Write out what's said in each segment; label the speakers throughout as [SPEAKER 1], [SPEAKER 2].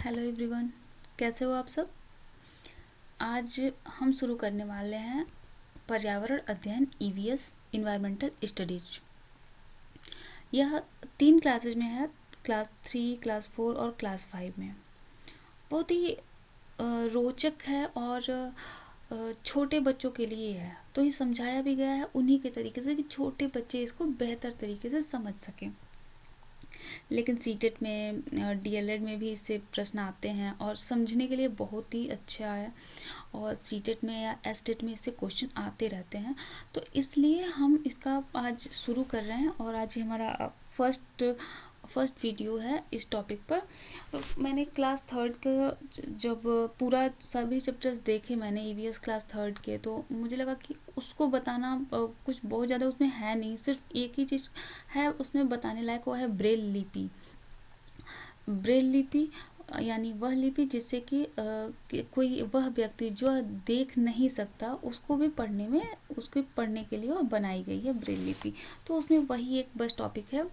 [SPEAKER 1] Hello everyone, कैसे हो आप सब। आज हम शुरू करने वाले हैं पर्यावरण अध्ययन ईवीएस इन्वायरमेंटल स्टडीज। यह 3 क्लासेज में है, क्लास 3, क्लास 4 और क्लास 5 में। बहुत ही रोचक है और छोटे बच्चों के लिए है, तो ये समझाया भी गया है उन्हीं के तरीके से कि छोटे बच्चे इसको बेहतर तरीके से समझ सकें। लेकिन सीटेट में, डीएलएड में भी इससे प्रश्न आते हैं और समझने के लिए बहुत ही अच्छा है, और सीटेट में या एसटेट में इससे क्वेश्चन आते रहते हैं। तो इसलिए हम इसका आज शुरू कर रहे हैं और आज हमारा फर्स्ट वीडियो है इस टॉपिक पर। तो मैंने क्लास 3 का जब पूरा सभी चैप्टर्स देखे मैंने ईवीएस क्लास 3 के, तो मुझे लगा कि उसको बताना कुछ बहुत ज़्यादा उसमें है नहीं। सिर्फ एक ही चीज़ है उसमें बताने लायक, वो है ब्रेल लिपि। ब्रेल लिपि यानी वह लिपि जिससे कि कोई वह व्यक्ति जो देख नहीं सकता उसको भी उसको पढ़ने के लिए वह बनाई गई है ब्रेल लिपि। तो उसमें वही एक बस टॉपिक है,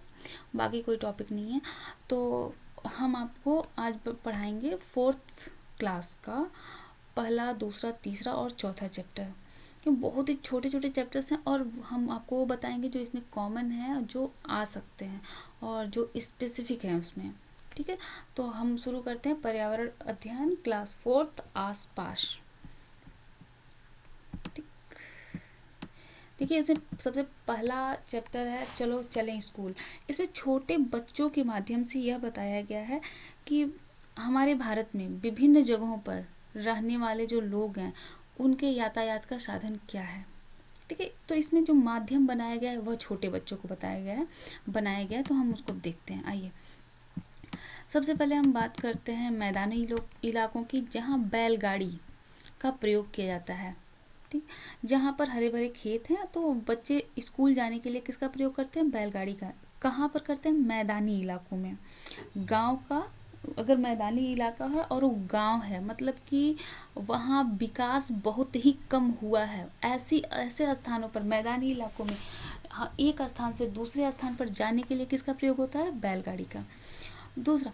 [SPEAKER 1] बाकी कोई टॉपिक नहीं है। तो हम आपको आज पढ़ाएंगे 4th क्लास का पहला, दूसरा, तीसरा और चौथा चैप्टर। क्यों बहुत ही छोटे छोटे चैप्टर्स हैं और हम आपको वो बताएंगे जो इसमें कॉमन है, जो आ सकते हैं और जो स्पेसिफिक है उसमें। ठीक है, तो हम शुरू करते हैं पर्यावरण अध्ययन क्लास 4th आसपास। देखिए, इसे सबसे पहला चैप्टर है चलो चलें स्कूल। इसमें छोटे बच्चों के माध्यम से यह बताया गया है कि हमारे भारत में विभिन्न जगहों पर रहने वाले जो लोग हैं उनके यातायात का साधन क्या है। ठीक है, तो इसमें जो माध्यम बनाया गया है वह छोटे बच्चों को बनाया गया है, तो हम उसको देखते हैं। आइए, सबसे पहले हम बात करते हैं मैदानी इलाकों की, जहाँ बैलगाड़ी का प्रयोग किया जाता है। ठीक, जहाँ पर हरे भरे खेत हैं तो बच्चे स्कूल जाने के लिए किसका प्रयोग करते हैं? बैलगाड़ी का। कहाँ पर करते हैं? मैदानी इलाकों में। गांव का अगर मैदानी इलाका है और वो गांव है, मतलब कि वहाँ विकास बहुत ही कम हुआ है, ऐसे स्थानों पर, मैदानी इलाकों में एक स्थान से दूसरे स्थान पर जाने के लिए किसका प्रयोग होता है? बैलगाड़ी का। दूसरा,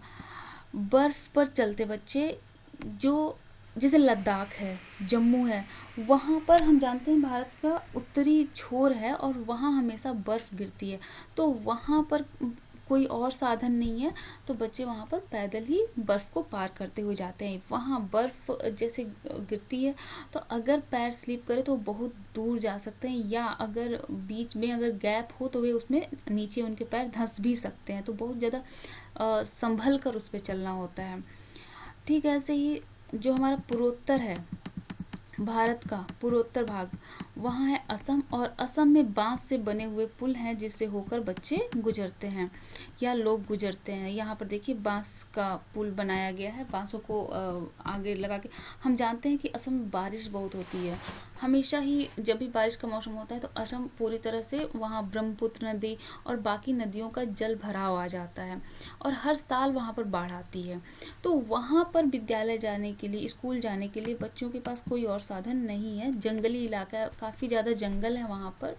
[SPEAKER 1] बर्फ पर चलते बच्चे, जो जैसे लद्दाख है, जम्मू है, वहाँ पर हम जानते हैं भारत का उत्तरी छोर है और वहाँ हमेशा बर्फ गिरती है। तो वहाँ पर कोई और साधन नहीं है, तो बच्चे वहाँ पर पैदल ही बर्फ को पार करते हुए जाते हैं। वहाँ बर्फ जैसे गिरती है तो अगर पैर स्लिप करे तो बहुत दूर जा सकते हैं, या अगर बीच में अगर गैप हो तो वे उसमें नीचे उनके पैर धंस भी सकते हैं। तो बहुत ज़्यादा संभल कर उस पर चलना होता है। ठीक है, ऐसे ही जो हमारा पूर्वोत्तर है, भारत का पूर्वोत्तर भाग, वहाँ है असम, और असम में बांस से बने हुए पुल हैं जिससे होकर बच्चे गुजरते हैं या लोग गुजरते हैं। यहाँ पर देखिए बांस का पुल बनाया गया है, बांसों को आगे लगा के। हम जानते हैं कि असम में बारिश बहुत होती है, हमेशा ही जब भी बारिश का मौसम होता है तो असम पूरी तरह से, वहाँ ब्रह्मपुत्र नदी और बाकी नदियों का जल भराव आ जाता है और हर साल वहाँ पर बाढ़ आती है। तो वहाँ पर विद्यालय जाने के लिए, स्कूल जाने के लिए बच्चों के पास कोई और साधन नहीं है। जंगली इलाका, काफ़ी ज़्यादा जंगल है वहाँ पर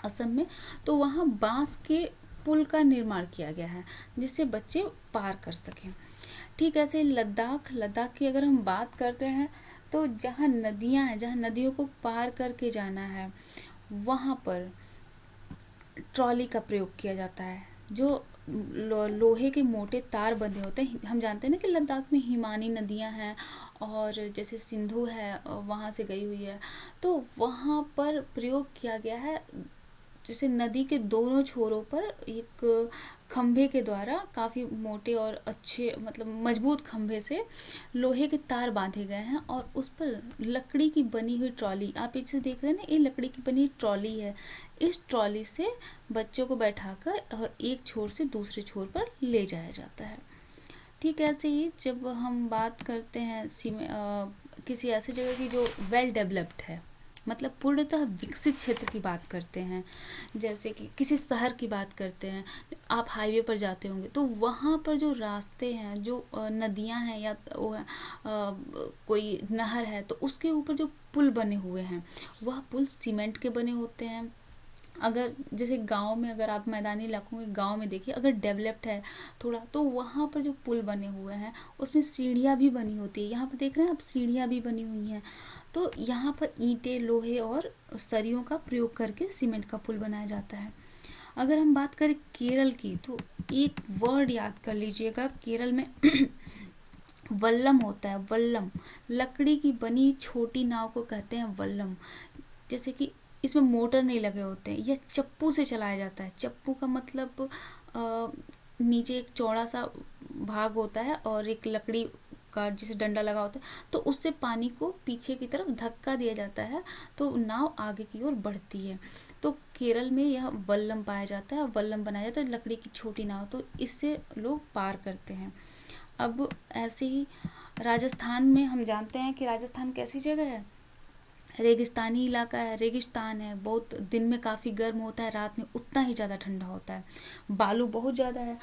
[SPEAKER 1] असम में, तो वहाँ बांस के पुल का निर्माण किया गया है जिससे बच्चे पार कर सकें। ठीक ऐसे लद्दाख की अगर हम बात करते हैं तो जहाँ नदियाँ हैं, जहाँ नदियों को पार करके जाना है, वहाँ पर ट्रॉली का प्रयोग किया जाता है, जो लोहे के मोटे तार बंधे होते हैं। हम जानते हैं ना कि लद्दाख में हिमानी नदियाँ हैं और जैसे सिंधु है वहाँ से गई हुई है, तो वहाँ पर प्रयोग किया गया है। जैसे नदी के दोनों छोरों पर एक खंभे के द्वारा, काफ़ी मोटे और अच्छे, मतलब मजबूत खंभे से लोहे के तार बांधे गए हैं और उस पर लकड़ी की बनी हुई ट्रॉली, आप पीछे देख रहे हैं ना, ये लकड़ी की बनी ट्रॉली है। इस ट्रॉली से बच्चों को बैठाकर और एक छोर से दूसरे छोर पर ले जाया जाता है। ठीक है, ऐसे ही जब हम बात करते हैं किसी ऐसी जगह की जो वेल डेवलप्ड है, मतलब पूर्णतः विकसित क्षेत्र की बात करते हैं, जैसे कि किसी शहर की बात करते हैं, आप हाईवे पर जाते होंगे तो वहाँ पर जो रास्ते हैं, जो नदियाँ हैं या वो है, कोई नहर है, तो उसके ऊपर जो पुल बने हुए हैं वह पुल सीमेंट के बने होते हैं, अगर जैसे गांव में, अगर आप मैदानी इलाकों के गांव में देखिए, अगर डेवलप्ड है थोड़ा, तो वहां पर जो पुल बने हुए हैं उसमें सीढ़ियाँ भी बनी होती है। यहाँ पर देख रहे हैं आप, सीढ़ियाँ भी बनी हुई हैं। तो यहाँ पर ईंटें, लोहे और सरियों का प्रयोग करके सीमेंट का पुल बनाया जाता है। अगर हम बात करें केरल की, तो एक वर्ड याद कर लीजिएगा, केरल में वल्लम होता है। वल्लम, लकड़ी की बनी छोटी नाव को कहते हैं वल्लम। जैसे कि इसमें मोटर नहीं लगे होते हैं, यह चप्पू से चलाया जाता है। चप्पू का मतलब नीचे एक चौड़ा सा भाग होता है और एक लकड़ी का जैसे डंडा लगा होता है, तो उससे पानी को पीछे की तरफ धक्का दिया जाता है, तो नाव आगे की ओर बढ़ती है। तो केरल में यह वल्लम पाया जाता है, वल्लम बनाया जाता है, लकड़ी की छोटी नाव, तो इससे लोग पार करते हैं। अब ऐसे ही राजस्थान में हम जानते हैं कि राजस्थान कैसी जगह है, रेगिस्तानी इलाका है, रेगिस्तान है। बहुत दिन में काफ़ी गर्म होता है, रात में उतना ही ज़्यादा ठंडा होता है, बालू बहुत ज़्यादा है।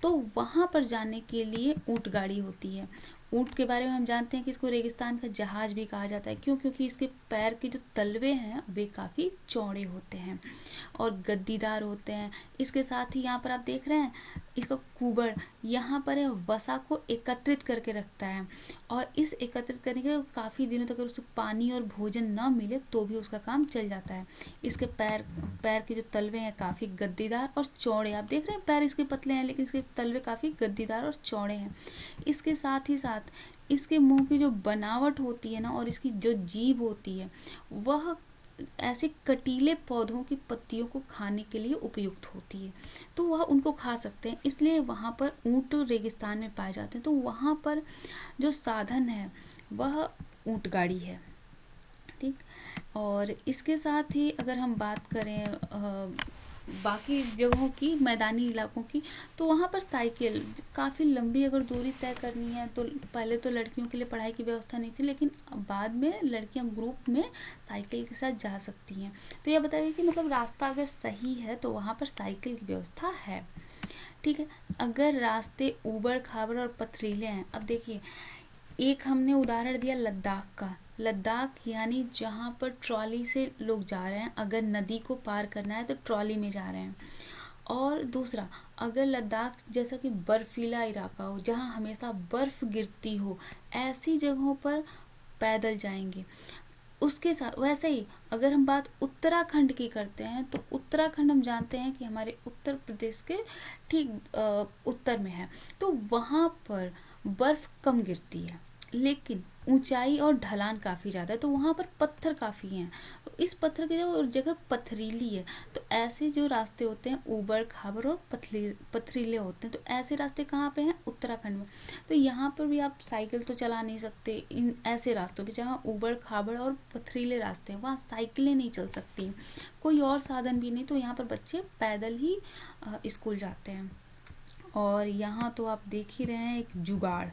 [SPEAKER 1] तो वहाँ पर जाने के लिए ऊँट गाड़ी होती है। ऊँट के बारे में हम जानते हैं कि इसको रेगिस्तान का जहाज भी कहा जाता है। क्यों? क्योंकि इसके पैर के जो तलवे हैं वे काफ़ी चौड़े होते हैं और गद्दीदार होते हैं। इसके साथ ही यहाँ पर आप देख रहे हैं इसका कुबड़, यहाँ पर है वसा को एकत्रित करके रखता है, और इस एकत्रित करने के काफ़ी दिनों तक अगर उसको पानी और भोजन न मिले तो भी उसका काम चल जाता है। इसके पैर के जो तलवे हैं काफ़ी गद्दीदार और चौड़े। आप देख रहे हैं पैर इसके पतले हैं, लेकिन इसके तलवे काफ़ी गद्दीदार और चौड़े हैं। इसके साथ ही साथ इसके मुंह की जो बनावट होती है ना, और इसकी जो जीभ होती है, वह ऐसे कटीले पौधों की पत्तियों को खाने के लिए उपयुक्त होती है, तो वह उनको खा सकते हैं। इसलिए वहाँ पर ऊँट रेगिस्तान में पाए जाते हैं। तो वहाँ पर जो साधन है वह ऊँट गाड़ी है। ठीक, और इसके साथ ही अगर हम बात करें बाकी जगहों की, मैदानी इलाकों की, तो वहाँ पर साइकिल, काफ़ी लंबी अगर दूरी तय करनी है तो पहले तो लड़कियों के लिए पढ़ाई की व्यवस्था नहीं थी, लेकिन बाद में लड़कियाँ ग्रुप में साइकिल के साथ जा सकती हैं। तो यह बताइए कि मतलब रास्ता अगर सही है तो वहाँ पर साइकिल की व्यवस्था है। ठीक है, अगर रास्ते ऊबड़ खाबड़ और पथरीले हैं, अब देखिए एक हमने उदाहरण दिया लद्दाख का। लद्दाख यानी जहाँ पर ट्रॉली से लोग जा रहे हैं, अगर नदी को पार करना है तो ट्रॉली में जा रहे हैं। और दूसरा, अगर लद्दाख जैसा कि बर्फीला इलाका हो जहाँ हमेशा बर्फ गिरती हो, ऐसी जगहों पर पैदल जाएंगे। उसके साथ वैसे ही अगर हम बात उत्तराखंड की करते हैं, तो उत्तराखंड हम जानते हैं कि हमारे उत्तर प्रदेश के ठीक उत्तर में है, तो वहाँ पर बर्फ कम गिरती है, लेकिन ऊंचाई और ढलान काफ़ी ज़्यादा है, तो वहाँ पर पत्थर काफ़ी हैं। तो इस पत्थर की जगह पथरीली है, तो ऐसे जो रास्ते होते हैं ऊबड़ खाबड़ और पथरीले होते हैं। तो ऐसे रास्ते कहाँ पे हैं? उत्तराखंड में। तो यहाँ पर भी आप साइकिल तो चला नहीं सकते। इन ऐसे रास्तों पे जहाँ ऊबड़ खाबड़ और पथरीले रास्ते हैं, वहाँ साइकिलें नहीं चल सकती, कोई और साधन भी नहीं, तो यहाँ पर बच्चे पैदल ही स्कूल जाते हैं। और यहाँ तो आप देख ही रहे हैं, एक जुगाड़,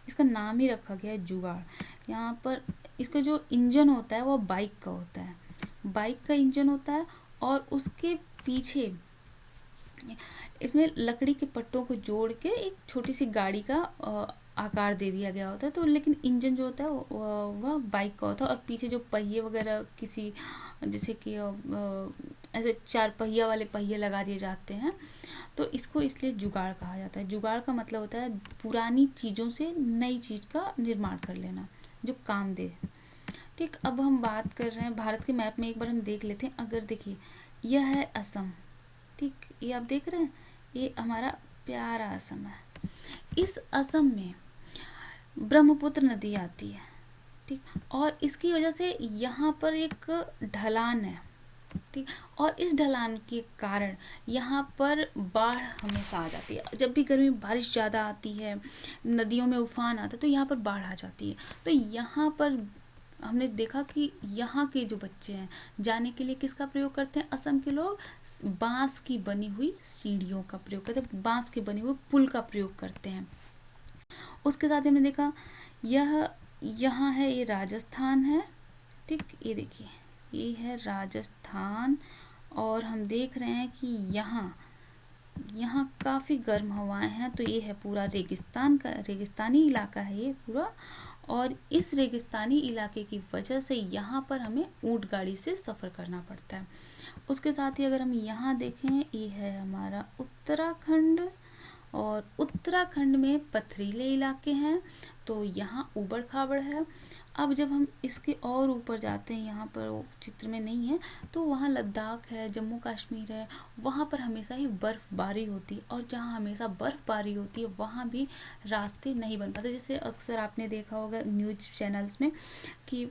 [SPEAKER 1] इसका नाम ही रखा गया है जुगाड़। यहाँ पर इसका जो इंजन होता है वो बाइक का होता है, बाइक का इंजन होता है, और उसके पीछे इसमें लकड़ी के पट्टों को जोड़ के एक छोटी सी गाड़ी का आकार दे दिया गया होता है। तो लेकिन इंजन जो होता है वह बाइक का होता है, और पीछे जो पहिए वगैरह किसी जैसे कि ऐसे 4 पहिया वाले पहिए लगा दिए जाते हैं, तो इसको इसलिए जुगाड़ कहा जाता है। जुगाड़ का मतलब होता है पुरानी चीज़ों से नई चीज़ का निर्माण कर लेना जो काम दे। ठीक, अब हम बात कर रहे हैं भारत के मैप में, एक बार हम देख लेते हैं। अगर देखिए यह है असम, ठीक, ये आप देख रहे हैं, ये हमारा प्यारा असम है। इस असम में ब्रह्मपुत्र नदी आती है, ठीक, और इसकी वजह से यहाँ पर एक ढलान है, ठीक, और इस ढलान के कारण यहाँ पर बाढ़ हमेशा आ जाती है। जब भी गर्मी बारिश ज़्यादा आती है, नदियों में उफान आता है, तो यहाँ पर बाढ़ आ जाती है। तो यहाँ पर हमने देखा कि यहाँ के जो बच्चे हैं जाने के लिए किसका प्रयोग करते हैं? असम के लोग बांस की बनी हुई सीढ़ियों का प्रयोग करते हैं, बांस के बने हुए पुल का प्रयोग करते हैं। उसके साथ हमने देखा यह यहाँ है, ये राजस्थान है, ठीक, ये देखिए ये है राजस्थान, और हम देख रहे हैं कि यहाँ काफ़ी गर्म हवाएं हैं, तो ये है पूरा रेगिस्तानी इलाका है ये पूरा। और इस रेगिस्तानी इलाके की वजह से यहाँ पर हमें ऊंट गाड़ी से सफ़र करना पड़ता है। उसके साथ ही अगर हम यहाँ देखें, ये है हमारा उत्तराखंड, और उत्तराखंड में पथरीले इलाके हैं, तो यहाँ ऊबड़ खाबड़ है। अब जब हम इसके और ऊपर जाते हैं, यहाँ पर वो चित्र में नहीं है, तो वहाँ लद्दाख है, जम्मू कश्मीर है, वहाँ पर हमेशा ही बर्फ़बारी होती है, और जहाँ हमेशा बर्फ़बारी होती है वहाँ भी रास्ते नहीं बन पाते। जैसे अक्सर आपने देखा होगा न्यूज़ चैनल्स में कि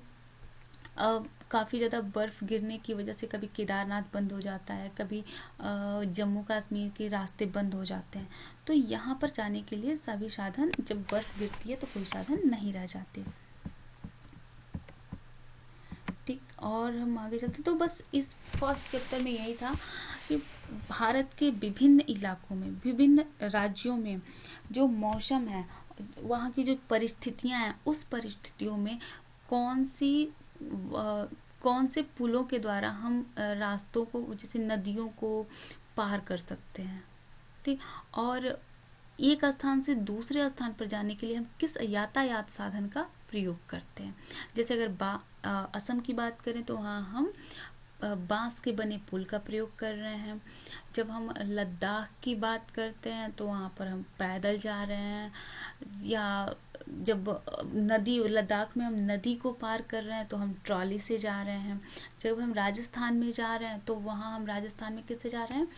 [SPEAKER 1] काफ़ी ज़्यादा बर्फ़ गिरने की वजह से कभी केदारनाथ बंद हो जाता है, कभी जम्मू कश्मीर के रास्ते बंद हो जाते हैं। तो यहाँ पर जाने के लिए सभी साधन, जब बर्फ़ गिरती है तो कोई साधन नहीं रह जाते। ठीक, और हम आगे चलते, तो बस इस फर्स्ट चैप्टर में यही था कि भारत के विभिन्न इलाकों में, विभिन्न राज्यों में जो मौसम है, वहाँ की जो परिस्थितियाँ हैं, उस परिस्थितियों में कौन से पुलों के द्वारा हम रास्तों को, जैसे नदियों को पार कर सकते हैं। ठीक, और एक स्थान से दूसरे स्थान पर जाने के लिए हम किस यातायात साधन का प्रयोग करते हैं। जैसे अगर असम की बात करें तो वहाँ हम बांस के बने पुल का प्रयोग कर रहे हैं। जब हम लद्दाख की बात करते हैं तो वहाँ पर हम पैदल जा रहे हैं, या जब लद्दाख में हम नदी को पार कर रहे हैं तो हम ट्रॉली से जा रहे हैं। जब हम राजस्थान में जा रहे हैं तो वहाँ हम राजस्थान में किससे जा रहे हैं,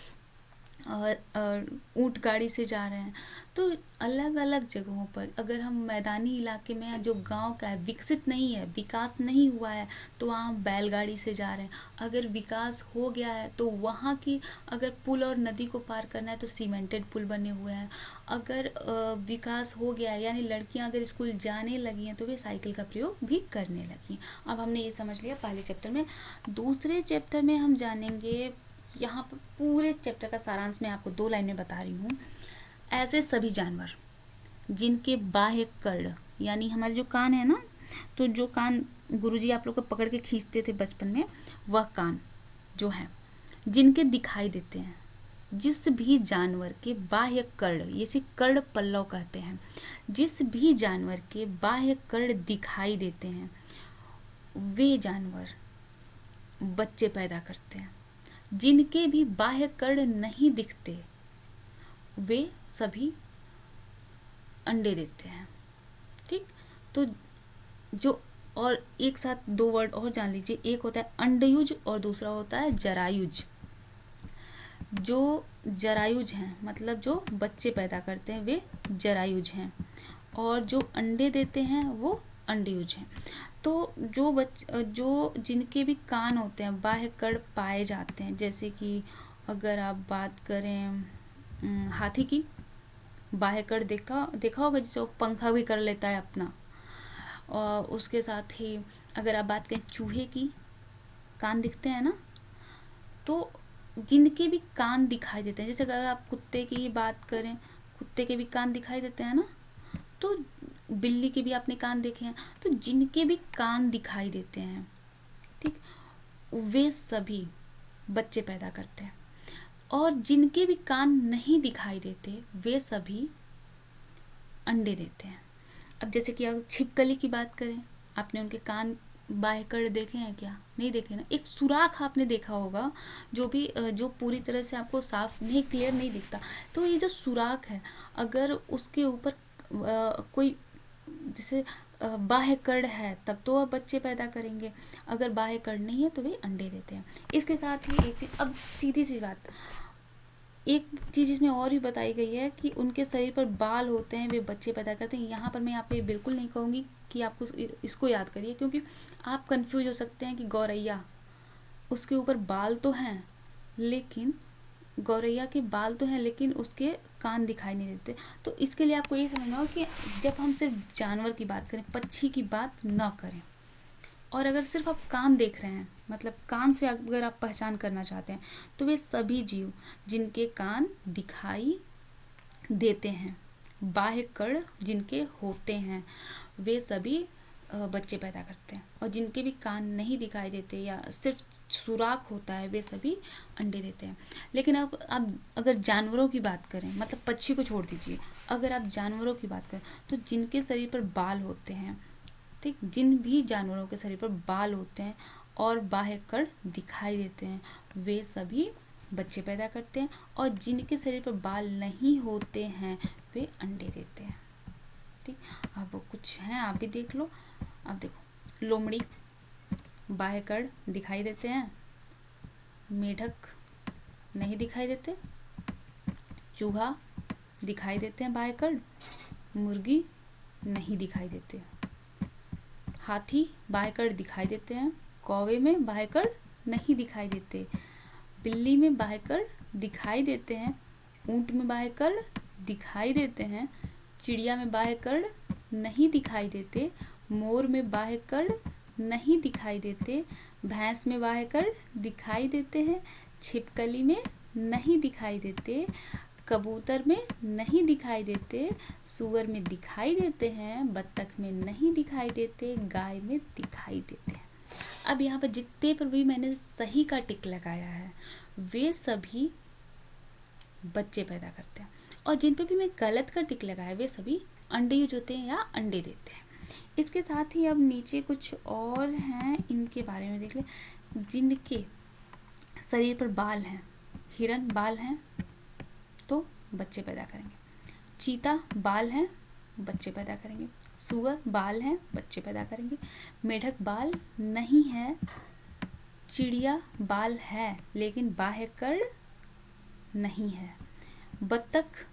[SPEAKER 1] और ऊंट गाड़ी से जा रहे हैं। तो अलग अलग जगहों पर, अगर हम मैदानी इलाके में हैं, जो गांव का है, विकसित नहीं है, विकास नहीं हुआ है, तो वहाँ हम बैलगाड़ी से जा रहे हैं। अगर विकास हो गया है तो वहाँ की, अगर पुल और नदी को पार करना है तो सीमेंटेड पुल बने हुए हैं। अगर विकास हो गया है, यानी लड़कियाँ अगर स्कूल जाने लगी हैं तो वे साइकिल का प्रयोग भी करने लगी। अब हमने ये समझ लिया पहले चैप्टर में। दूसरे चैप्टर में हम जानेंगे, यहाँ पर पूरे चैप्टर का सारांश मैं आपको 2 लाइन में बता रही हूँ। ऐसे सभी जानवर जिनके बाह्य कर्ण, यानी हमारे जो कान है ना, तो जो कान गुरुजी आप लोग को पकड़ के खींचते थे बचपन में, वह कान जो है, जिनके दिखाई देते हैं, जिस भी जानवर के बाह्य कर्ण, इसे कर्ण पल्लव कहते हैं, जिस भी जानवर के बाह्य कर्ण दिखाई देते हैं, वे जानवर बच्चे पैदा करते हैं। जिनके भी बाह्य कर्ण नहीं दिखते, वे सभी अंडे देते हैं। ठीक, तो जो, और एक साथ 2 वर्ड और जान लीजिए, एक होता है अंडयुज और दूसरा होता है जरायुज। जो जरायुज हैं, मतलब जो बच्चे पैदा करते हैं, वे जरायुज हैं, और जो अंडे देते हैं वो अंडयुज हैं। तो जो जिनके भी कान होते हैं, बाह्य कर्ण पाए जाते हैं, जैसे कि अगर आप बात करें हाथी की, बाह्य कर्ण देखा होगा, जिससे वो पंखा भी कर लेता है अपना। और उसके साथ ही अगर आप बात करें चूहे की, कान दिखते हैं ना, तो जिनके भी कान दिखाई देते हैं, जैसे अगर आप कुत्ते की बात करें, कुत्ते के भी कान दिखाई देते हैं ना, तो बिल्ली के भी आपने कान देखे हैं। तो जिनके भी कान दिखाई देते हैं, ठीक, वे सभी बच्चे पैदा करते हैं। और जिनके भी कान नहीं दिखाई देते, वे सभी अंडे देते हैं। अब जैसे कि आप छिपकली की बात करें, आपने उनके कान बाह्य कर्ण देखे हैं क्या? नहीं देखे ना। एक सुराख आपने देखा होगा, जो पूरी तरह से आपको साफ नहीं, क्लियर नहीं दिखता। तो ये जो सुराख है, अगर उसके ऊपर कोई जैसे बाह्य कर्ण है, तब तो वह बच्चे पैदा करेंगे। अगर बाह्य कर्ण नहीं है तो वे अंडे देते हैं। इसके साथ ही एक चीज, अब सीधी सी बात, एक चीज इसमें और भी बताई गई है कि उनके शरीर पर बाल होते हैं, वे बच्चे पैदा करते हैं। यहाँ पर मैं आपको बिल्कुल नहीं कहूँगी कि आपको इसको याद करिए, क्योंकि आप कंफ्यूज हो सकते हैं कि गौरैया, उसके ऊपर बाल तो हैं, लेकिन गौरैया के बाल तो हैं लेकिन उसके कान दिखाई नहीं देते। तो इसके लिए आपको ये समझना होगा कि जब हम सिर्फ जानवर की बात करें, पक्षी की बात न करें। और अगर सिर्फ आप कान देख रहे हैं, मतलब कान से अगर आप पहचान करना चाहते हैं, तो वे सभी जीव जिनके कान दिखाई देते हैं, बाह्य कर्ण जिनके होते हैं, वे सभी बच्चे पैदा करते हैं। और जिनके भी कान नहीं दिखाई देते या सिर्फ सुराख होता है, वे सभी अंडे देते हैं। लेकिन अब अगर जानवरों की बात करें, मतलब पक्षी को छोड़ दीजिए, अगर आप जानवरों की बात करें, तो जिनके शरीर पर बाल होते हैं, ठीक, जिन भी जानवरों के शरीर पर बाल होते हैं और बाह्य कण दिखाई देते हैं वे सभी बच्चे पैदा करते हैं, और जिनके शरीर पर बाल नहीं होते हैं वे अंडे देते हैं। ठीक, अब कुछ हैं, आप भी देख लो। अब देखो, लोमड़ी, बाह्य कण दिखाई देते हैं, मेढक नहीं दिखाई देते, चूहा दिखाई देते हैं बाह्य कण, मुर्गी नहीं दिखाई देते, हाथी बाह्य कण दिखाई देते हैं, कौवे में बाह्य कण नहीं दिखाई देते, बिल्ली में बाह्य कण दिखाई देते हैं, ऊंट में बाह्य कण दिखाई देते हैं, चिड़िया में बाह्य कण नहीं दिखाई देते, मोर में बाह्य कण नहीं दिखाई देते, भैंस में बाह्य कण दिखाई देते हैं, छिपकली में नहीं दिखाई देते, कबूतर में नहीं दिखाई देते, सूअर में दिखाई देते हैं, बत्तख में नहीं दिखाई देते, गाय में दिखाई देते हैं। अब यहाँ पर जितने पर भी मैंने सही का टिक लगाया है वे सभी बच्चे पैदा करते हैं, और जिन पे भी मैं गलत का टिक लगाया वे सभी अंडे यूज होते हैं या अंडे देते हैं। इसके साथ ही अब नीचे कुछ और हैं, इनके बारे में देख ले। जिनके शरीर पर बाल हैं, हिरन बाल हैं तो बच्चे पैदा करेंगे, चीता बाल हैं बच्चे पैदा करेंगे, सूअर बाल हैं बच्चे पैदा करेंगे, मेढक बाल नहीं है, चिड़िया बाल है लेकिन बाह्य कण नहीं है, बत्तख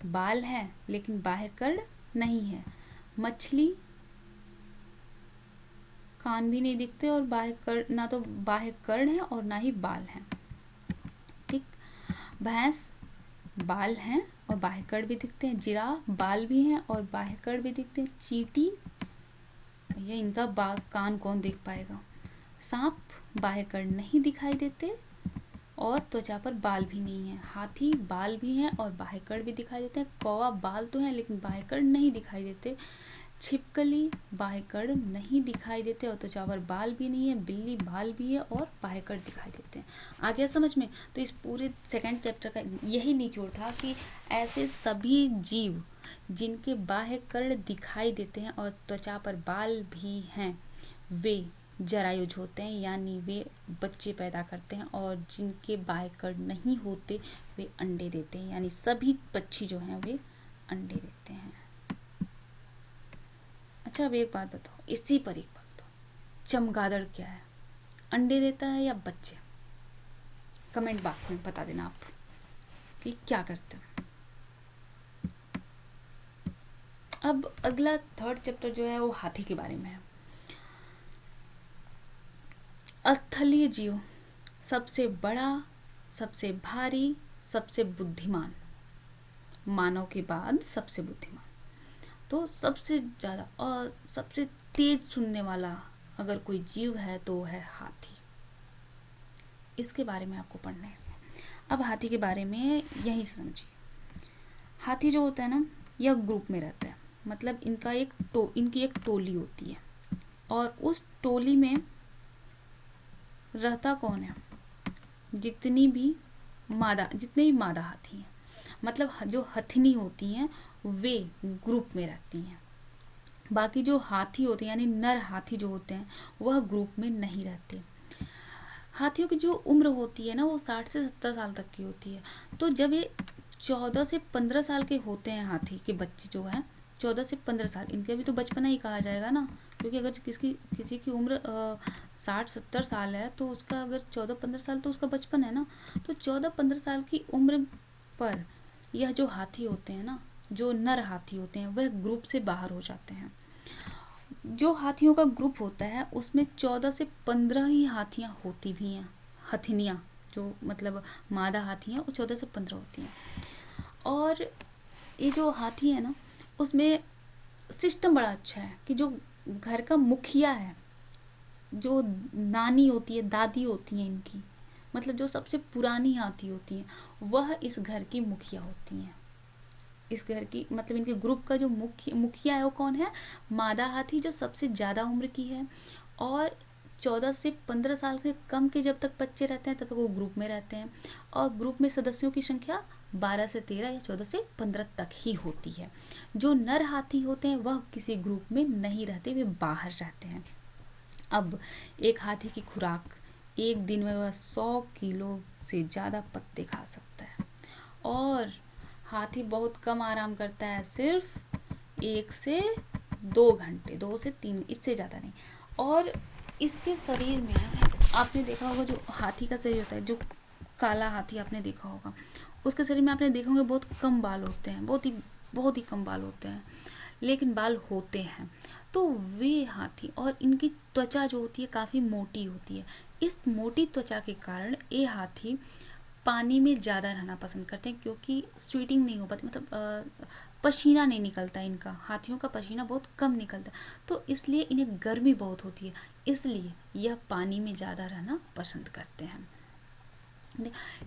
[SPEAKER 1] बाल है लेकिन बाह्य कण नहीं है, मछली कान भी नहीं दिखते और बाह्य कण, ना तो बाह्य कण है और ना ही बाल हैं। ठीक, भैंस बाल हैं और बाह्य कण भी दिखते हैं, जिराफ बाल भी हैं और बाह्य कण भी दिखते हैं, चींटी भैया इनका कान कौन देख पाएगा, सांप बाह्य कण नहीं दिखाई देते और त्वचा पर बाल भी नहीं है, हाथी बाल भी हैं और बाह्य कण भी दिखाई देते हैं, कौवा बाल तो हैं लेकिन बाह्य कण नहीं दिखाई देते, छिपकली बाह्य कण नहीं दिखाई देते और त्वचा पर बाल भी नहीं है, बिल्ली बाल भी है और बाह्य कण दिखाई देते हैं। आ गया समझ में? तो इस पूरे सेकंड चैप्टर का यही निचोड़ था कि ऐसे सभी जीव जिनके बाह्य कण दिखाई देते हैं और त्वचा पर बाल भी हैं वे जरायुज होते हैं, यानी वे बच्चे पैदा करते हैं, और जिनके बाह्य कण नहीं होते वे अंडे देते हैं, यानी सभी पक्षी जो हैं वे अंडे देते हैं। अच्छा, अब एक बात बताओ, इसी पर एक बात बताओ, चमगादड़ क्या है, अंडे देता है या बच्चे? कमेंट बॉक्स में बता देना आप कि क्या करते हैं। अब अगला थर्ड चैप्टर जो है वो हाथी के बारे में है। स्थलीय जीव, सबसे बड़ा, सबसे भारी, सबसे बुद्धिमान, मानव के बाद सबसे बुद्धिमान, तो सबसे ज्यादा और सबसे तेज सुनने वाला अगर कोई जीव है तो है हाथी। इसके बारे में आपको पढ़ना है इसमें। अब हाथी के बारे में यही समझिए। हाथी जो होता है ना, यह ग्रुप में रहता है, मतलब इनकी एक टोली होती है, और उस टोली में रहता कौन है? जितने भी मादा हाथी हैं, मतलब जो हथिनी होती हैं वे ग्रुप में रहती हैं। बाकी जो हाथी होते हैं यानी नर हाथी जो होते हैं वह ग्रुप में नहीं रहते। हाथियों की जो उम्र होती है ना वो 60 से 70 साल तक की होती है। तो जब ये 14 से 15 साल के होते हैं, हाथी के बच्चे जो हैं 14 से 15 साल, इनका भी तो बचपना ही कहा जाएगा ना, क्योंकि अगर किसी की उम्र 60-70 साल है तो उसका अगर 14-15 साल तो उसका बचपन है ना। तो 14-15 साल की उम्र पर यह जो हाथी होते हैं ना, जो नर हाथी होते हैं, वह ग्रुप से बाहर हो जाते हैं। जो हाथियों का ग्रुप होता है उसमें 14 से 15 ही हाथियां होती भी हैं, हथिनियां जो मतलब मादा हाथी हैं वो 14 से 15 होती हैं। और ये जो हाथी है ना उसमें सिस्टम बड़ा अच्छा है कि जो घर का मुखिया है, जो नानी होती है, दादी होती है इनकी, मतलब जो सबसे पुरानी हाथी होती हैं वह इस घर की मुखिया होती हैं। इस घर की मतलब इनके ग्रुप का जो मुखिया है वो कौन है? मादा हाथी जो सबसे ज्यादा उम्र की है, और 14 से 15 साल से कम के जब तक बच्चे रहते हैं तब तक वो ग्रुप में रहते हैं, और ग्रुप में सदस्यों की संख्या 12 से 13 या 14 से 15 तक ही होती है। जो नर हाथी होते हैं वह किसी ग्रुप में नहीं रहते, वे बाहर रहते हैं। अब एक हाथी की खुराक, एक दिन में वह 100 किलो से ज़्यादा पत्ते खा सकता है। और हाथी बहुत कम आराम करता है, सिर्फ 1 से 2 घंटे, 2 से 3, इससे ज़्यादा नहीं। और इसके शरीर में आपने देखा होगा, जो हाथी का शरीर होता है, जो काला हाथी आपने देखा होगा, उसके शरीर में आपने देखा होगा बहुत कम बाल होते हैं, बहुत ही कम बाल होते हैं, लेकिन बाल होते हैं। तो वे हाथी, और इनकी त्वचा जो होती है काफ़ी मोटी होती है। इस मोटी त्वचा के कारण ये हाथी पानी में ज़्यादा रहना पसंद करते हैं, क्योंकि स्वीटिंग नहीं हो पाती, मतलब पसीना नहीं निकलता इनका, हाथियों का पसीना बहुत कम निकलता है, तो इसलिए इन्हें गर्मी बहुत होती है, इसलिए यह पानी में ज़्यादा रहना पसंद करते हैं।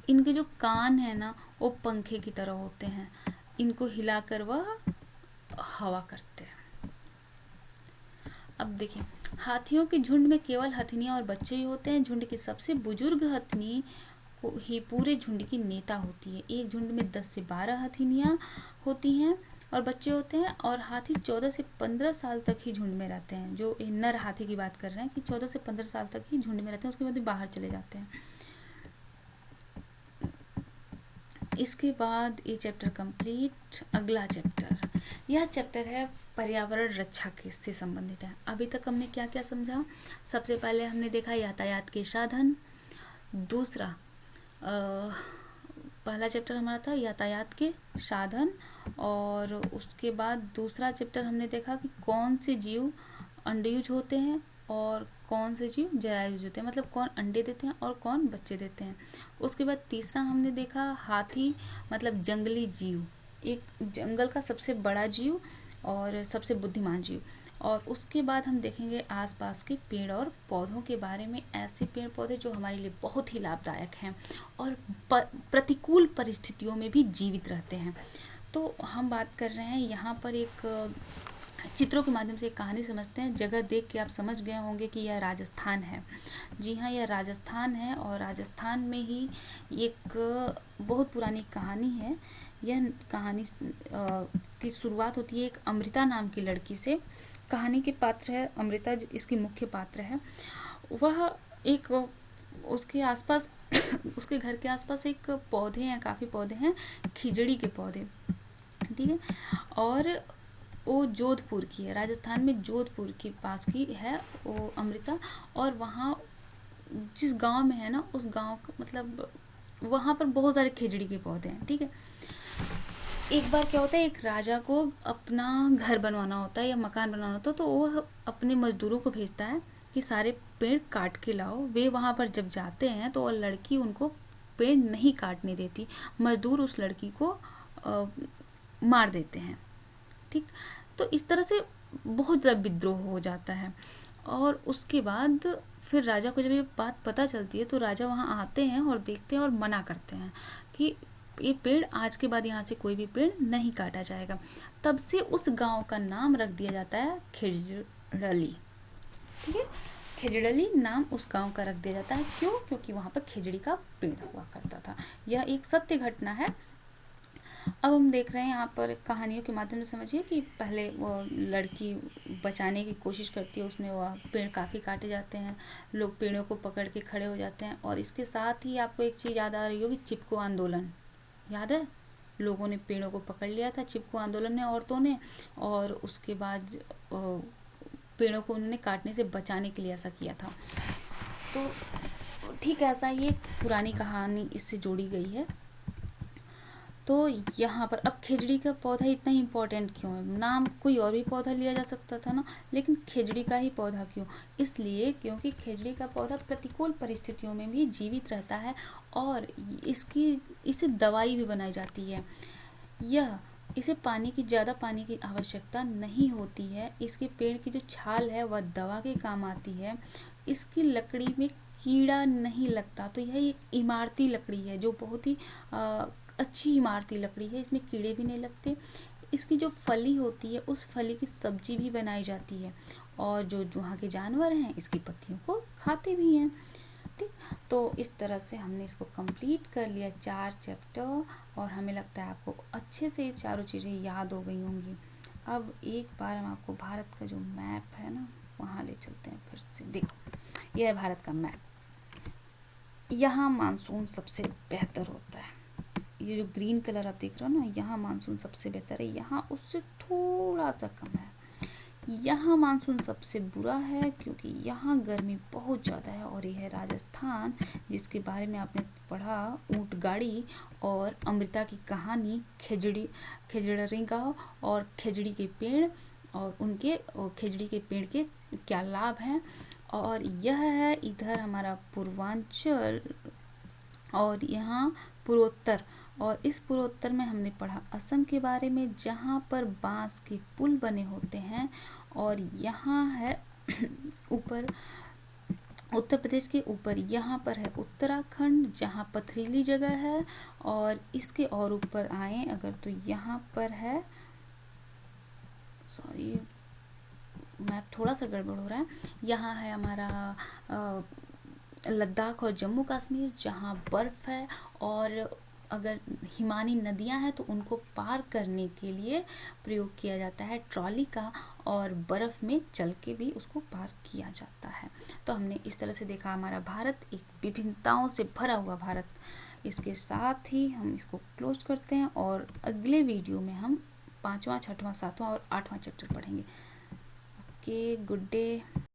[SPEAKER 1] इनके जो कान है ना, वो पंखे की तरह होते हैं, इनको हिलाकर वह हवा करते हैं। अब देखिए, हाथियों के झुंड में केवल हथिनियां और बच्चे ही होते हैं। झुंड की सबसे बुजुर्ग हथिनी ही पूरे झुंड की नेता होती है। एक झुंड में 10 से 12 हथिनियां होती हैं और बच्चे होते हैं, और हाथी 14 से 15 साल तक ही झुंड में रहते हैं। जो नर हाथी की बात कर रहे हैं कि 14 से 15 साल तक ही झुंड में रहते हैं, उसके बाद बाहर चले जाते हैं। इसके बाद ये चैप्टर कंप्लीट। अगला चैप्टर, यह चैप्टर है पर्यावरण रक्षा से संबंधित है। अभी तक हमने क्या क्या समझा? सबसे पहले हमने देखा यातायात के साधन। दूसरा पहला चैप्टर हमारा था यातायात के साधन, और उसके बाद दूसरा चैप्टर हमने देखा कि कौन से जीव अंडयुज होते हैं और कौन से जीव जरायुज होते हैं, मतलब कौन अंडे देते हैं और कौन बच्चे देते हैं। उसके बाद तीसरा हमने देखा हाथी मतलब जंगली जीव, एक जंगल का सबसे बड़ा जीव और सबसे बुद्धिमान जीव। और उसके बाद हम देखेंगे आसपास के पेड़ और पौधों के बारे में, ऐसे पेड़ पौधे जो हमारे लिए बहुत ही लाभदायक हैं और प्रतिकूल परिस्थितियों में भी जीवित रहते हैं। तो हम बात कर रहे हैं यहाँ पर एक चित्रों के माध्यम से एक कहानी समझते हैं। जगह देख के आप समझ गए होंगे कि यह राजस्थान है। जी हाँ, यह राजस्थान है, और राजस्थान में ही एक बहुत पुरानी कहानी है। यह कहानी की शुरुआत होती है एक अमृता नाम की लड़की से। कहानी के पात्र है अमृता, इसकी मुख्य पात्र है। वह एक उसके आसपास उसके घर के आसपास एक पौधे हैं, काफ़ी पौधे हैं, खिजड़ी के पौधे, ठीक है। और वो जोधपुर की है, राजस्थान में जोधपुर के पास की है वो अमृता। और वहाँ जिस गांव में है ना, उस गांव मतलब वहाँ पर बहुत सारे खिजड़ी के पौधे हैं, ठीक है। एक बार क्या होता है, एक राजा को अपना घर बनवाना होता है या मकान बनवाना होता है, तो वो अपने मजदूरों को भेजता है कि सारे पेड़ काट के लाओ। वे वहाँ पर जब जाते हैं तो लड़की उनको पेड़ नहीं काटने देती, मजदूर उस लड़की को मार देते हैं, ठीक। तो इस तरह से बहुत ज़्यादा विद्रोह हो जाता है। और उसके बाद फिर राजा को जब ये बात पता चलती है तो राजा वहाँ आते हैं और देखते हैं और मना करते हैं कि ये पेड़ आज के बाद यहाँ से कोई भी पेड़ नहीं काटा जाएगा। तब से उस गांव का नाम रख दिया जाता है खिजड़ली, ठीक है। खिजड़ली नाम उस गांव का रख दिया जाता है। क्यों? क्योंकि वहाँ पर खिजड़ी का पेड़ हुआ करता था। यह एक सत्य घटना है। अब हम देख रहे हैं यहाँ पर कहानियों के माध्यम से समझिए कि पहले वो लड़की बचाने की कोशिश करती है, उसमें वह पेड़ काफ़ी काटे जाते हैं, लोग पेड़ों को पकड़ के खड़े हो जाते हैं। और इसके साथ ही आपको एक चीज़ याद आ रही होगी, चिपको आंदोलन याद है? लोगों ने पेड़ों को पकड़ लिया था, चिपको आंदोलन ने, औरतों ने, और उसके बाद पेड़ों को उन्होंने काटने से बचाने के लिए ऐसा किया था। तो ठीक है, ऐसा ये पुरानी कहानी इससे जोड़ी गई है। तो यहाँ पर अब खिजड़ी का पौधा इतना इम्पोर्टेंट क्यों है? नाम कोई और भी पौधा लिया जा सकता था ना, लेकिन खिजड़ी का ही पौधा क्यों? इसलिए क्योंकि खिजड़ी का पौधा प्रतिकूल परिस्थितियों में भी जीवित रहता है और इससे दवाई भी बनाई जाती है। इसे ज़्यादा पानी की आवश्यकता नहीं होती है। इसके पेड़ की जो छाल है वह दवा के काम आती है। इसकी लकड़ी में कीड़ा नहीं लगता, तो यह एक इमारती लकड़ी है जो बहुत ही अच्छी इमारती लकड़ी है, इसमें कीड़े भी नहीं लगते। इसकी जो फली होती है उस फली की सब्जी भी बनाई जाती है, और जो वहाँ के जानवर हैं इसकी पत्तियों को खाते भी हैं। ठीक, तो इस तरह से हमने इसको कंप्लीट कर लिया 4 चैप्टर, और हमें लगता है आपको अच्छे से ये चारों चीज़ें याद हो गई होंगी। अब एक बार हम आपको भारत का जो मैप है ना वहाँ ले चलते हैं फिर से। देखो यह है भारत का मैप। यहाँ मानसून सबसे बेहतर होता है, ये जो ग्रीन कलर आप देख रहे हो ना, यहाँ मानसून सबसे बेहतर है, यहाँ उससे थोड़ा सा कम है। यहाँ मानसून सबसे बुरा है क्योंकि यहाँ गर्मी बहुत ज़्यादा है, और यह है राजस्थान, जिसके बारे में आपने पढ़ा, ऊँट गाड़ी और अमृता की कहानी, खिजड़ी गाँव और खिजड़ी के पेड़, और उनके खिजड़ी के पेड़ के क्या लाभ हैं। और यह है इधर हमारा पूर्वांचल, और यहाँ पूर्वोत्तर, और इस पूर्वोत्तर में हमने पढ़ा असम के बारे में, जहाँ पर बांस के पुल बने होते हैं। और यहाँ है ऊपर उत्तर प्रदेश के ऊपर यहाँ पर है उत्तराखंड, जहाँ पथरीली जगह है। और इसके और ऊपर आए अगर तो यहाँ पर है, सॉरी मैप थोड़ा सा गड़बड़ हो रहा है, यहाँ है हमारा लद्दाख और जम्मू कश्मीर, जहाँ बर्फ़ है, और अगर हिमानी नदियाँ हैं तो उनको पार करने के लिए प्रयोग किया जाता है ट्रॉली का, और बर्फ़ में चल के भी उसको पार किया जाता है। तो हमने इस तरह से देखा हमारा भारत, एक विभिन्नताओं से भरा हुआ भारत। इसके साथ ही हम इसको क्लोज करते हैं, और अगले वीडियो में हम 5वां, 6वां, 7वां और 8वां चैप्टर पढ़ेंगे। Okay, good day.